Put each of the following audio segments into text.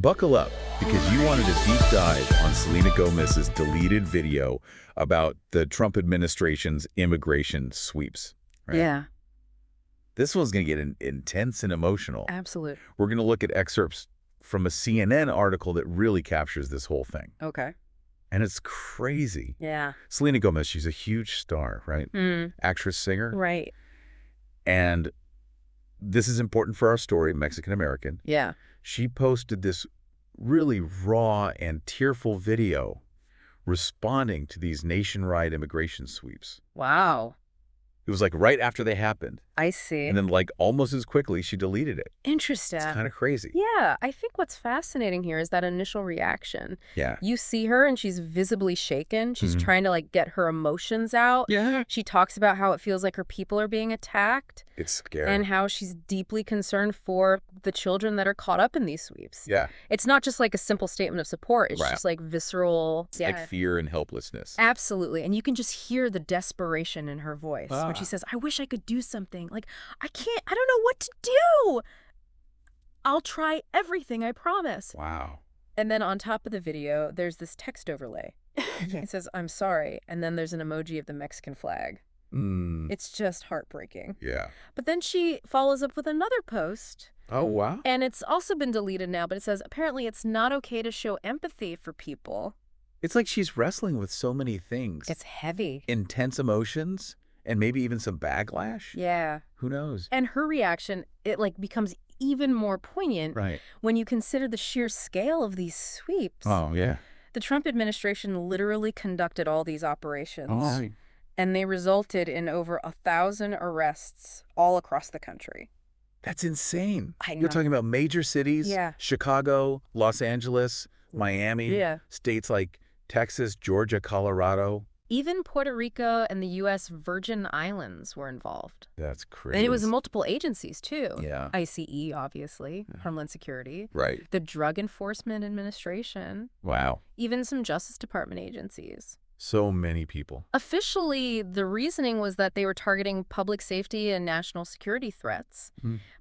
Buckle up, because you wanted a deep dive on Selena Gomez's deleted video about the Trump administration's immigration sweeps. Right? Yeah, This one's going to get intense and emotional. absolutely. We're going to look at excerpts from a CNN article that really captures this whole thing. Okay. And it's crazy. Yeah. Selena Gomez, she's a huge star, right? Actress, singer. Right. And this is important for our story, Mexican-American. Yeah. She posted this really raw and tearful video responding to these nationwide immigration sweeps. Wow. It was like right after they happened. I see. And then like almost as quickly, she deleted it. Interesting. It's kind of crazy. Yeah, I think what's fascinating here is that initial reaction. Yeah. You see her and she's visibly shaken. She's trying to like get her emotions out. Yeah. She talks about how it feels like her people are being attacked It's scary. and how she's deeply concerned for the children that are caught up in these sweeps. Yeah. It's not just like a simple statement of support. It's Right. just like visceral. It's like fear and helplessness. Absolutely. And you can just hear the desperation in her voice when she says, I wish I could do something. Like, I don't know what to do. I'll try everything, I promise. Wow. And then on top of the video, there's this text overlay. It says, I'm sorry. And then there's an emoji of the Mexican flag. It's just heartbreaking. Yeah. But then she follows up with another post. Oh, wow. And it's also been deleted now, but it says, apparently it's not okay to show empathy for people. It's like she's wrestling with so many things. It's heavy. Intense emotions and maybe even some backlash. Yeah. Who knows? And her reaction, it like becomes even more poignant Right. when you consider the sheer scale of these sweeps. Oh, yeah. The Trump administration literally conducted all these operations. Oh. And they resulted in over 1,000 arrests all across the country. That's insane. I know. You're talking about major cities, Yeah. Chicago, Los Angeles, Miami, Yeah. states like Texas, Georgia, Colorado. Even Puerto Rico and the U.S. Virgin Islands were involved. That's crazy. And it was multiple agencies, too. Yeah. ICE, obviously, Homeland Security, Right. the Drug Enforcement Administration, Wow. even some Justice Department agencies. So many people. Officially, the reasoning was that they were targeting public safety and national security threats.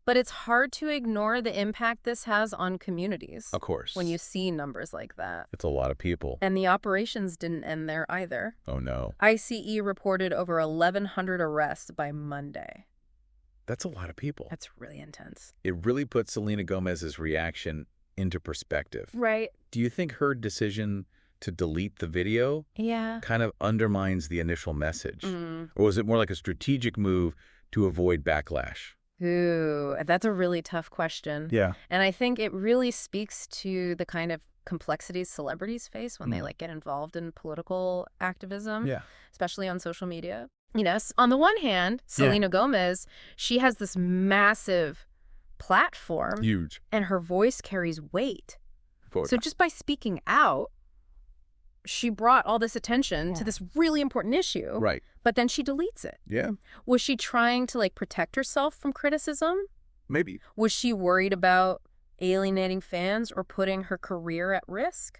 But it's hard to ignore the impact this has on communities. Of course. When you see numbers like that. It's a lot of people. And the operations didn't end there either. Oh, no. ICE reported over 1,100 arrests by Monday. That's a lot of people. That's really intense. It really puts Selena Gomez's reaction into perspective. Right. Do you think her decision to delete the video Yeah. kind of undermines the initial message? Mm. Or was it more like a strategic move to avoid backlash? Ooh, that's a really tough question. Yeah. And I think it really speaks to the kind of complexities celebrities face when they like get involved in political activism, Yeah. especially on social media. You know, on the one hand, Selena Gomez, she has this massive platform Huge. and her voice carries weight. For So just by speaking out, she brought all this attention to this really important issue. Right. But then she deletes it. Yeah. Was she trying to like protect herself from criticism? Maybe. Was she worried about alienating fans or putting her career at risk?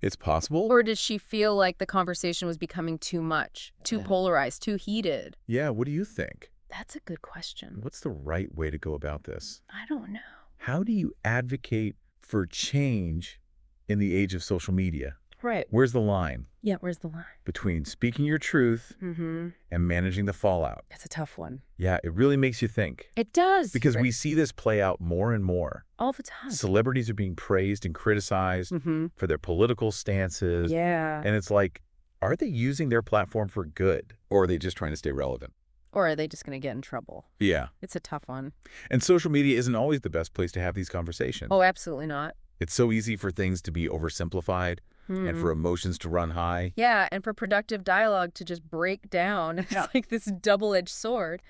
It's possible. Or did she feel like the conversation was becoming too much, too polarized, too heated? Yeah. What do you think? That's a good question. What's the right way to go about this? I don't know. How do you advocate for change in the age of social media? Right. Where's the line Yeah, where's the line? between speaking your truth Mm-hmm. and managing the fallout? That's a tough one. Yeah, it really makes you think. It does. Because we see this play out more and more. all the time. Celebrities are being praised and criticized Mm-hmm. for their political stances. Yeah. And it's like, are they using their platform for good? Or are they just trying to stay relevant? Or are they just going to get in trouble? Yeah. It's a tough one. And social media isn't always the best place to have these conversations. Oh, absolutely not. It's so easy for things to be oversimplified and for emotions to run high. Yeah, and for productive dialogue to just break down. It's like this double-edged sword.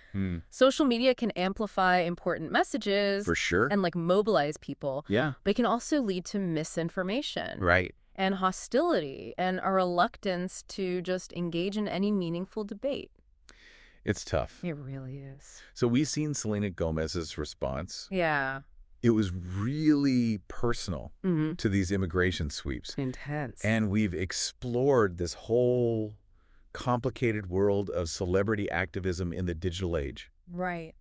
Social media can amplify important messages. For sure. And like mobilize people. Yeah. But it can also lead to misinformation. Right. And hostility and a reluctance to just engage in any meaningful debate. It's tough. It really is. So we've seen Selena Gomez's response. Yeah. It was really personal to these immigration sweeps. Intense. And we've explored this whole complicated world of celebrity activism in the digital age. Right.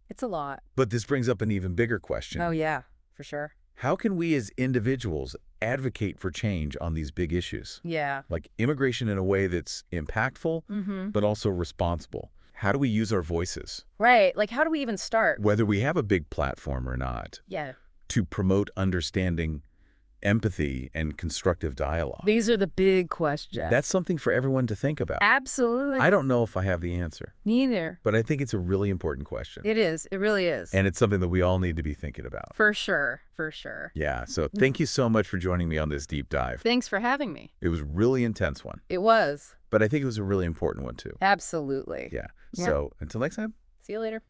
It's a lot. But this brings up an even bigger question. Oh, yeah, for sure. How can we as individuals advocate for change on these big issues? Yeah. Like immigration in a way that's impactful, but also responsible. How do we use our voices, Right. Like, how do we even start? whether we have a big platform or not, Yeah. to promote understanding, empathy, and constructive dialogue? These are the big questions. That's something for everyone to think about. Absolutely. I don't know if I have the answer, Neither. but I think it's a really important question. It is. It really is. And it's something that we all need to be thinking about. For sure. For sure. Yeah, so thank you so much for joining me on this deep dive. Thanks for having me. It was a really intense one, It was. but I think it was a really important one too. Absolutely. Yeah. Yeah. So until next time. See you later.